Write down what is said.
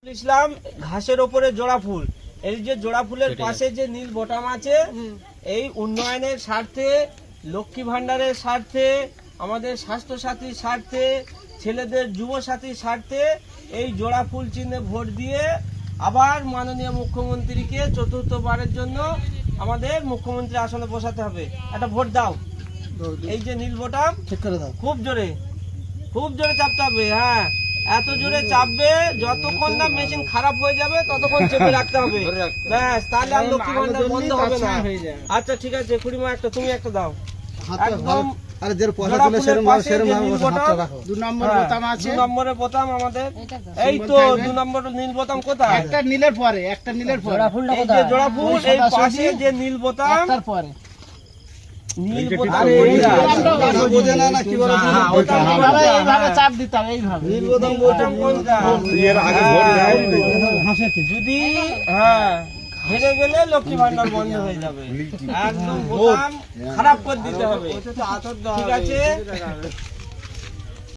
ইসলাম ঘাসের ওপরে জোড়া ফুল, এই যে জোড়া ফুলের পাশে যে নীল বোতাম আছে, এই উন্নয়নের স্বার্থে, লক্ষ্মী ভান্ডারের স্বার্থে, আমাদের স্বাস্থ্য সাথীর স্বার্থে, ছেলেদের যুব সাথীর স্বার্থে এই জোড়া ফুল চিহ্নে ভোট দিয়ে আবার মাননীয় মুখ্যমন্ত্রীকে চতুর্থবারের জন্য আমাদের মুখ্যমন্ত্রী আসনে বসাতে হবে। একটা ভোট দাও। এই যে নীল বোতাম ঠিক করে দাও, খুব জোরে চাপতে হবে। হ্যাঁ, এত জোরে চাপবে যতক্ষণ না মেশিন খারাপ হয়ে যাবে ততক্ষণ চেপে রাখতে হবে। ব্যাস, তাহলে আর লক্ষ্মী ভান্ডার বন্ধ হবে না। আচ্ছা ঠিক আছে, খুড়িমা একটা, তুমি একটা দাও। একদম নম্বরের বোতাম আমাদের, এই তো 2 নম্বর নীল বোতাম কোথায়? একটা নীলের পরে, একটা নীলের পরে এই যে জোড়া ফুল, এই পাশে যে নীল বোতাম, পরে নীল বোতাম চাপ দিতাম এইভাবে। নীল বোতাম কোনটা? যদি হ্যাঁ হেরে গেলে লক্ষ্মী ভান্ডার বন্ধ হয়ে যাবে। একদম বোতাম খারাপ করে দিতে হবে, ঠিক আছে?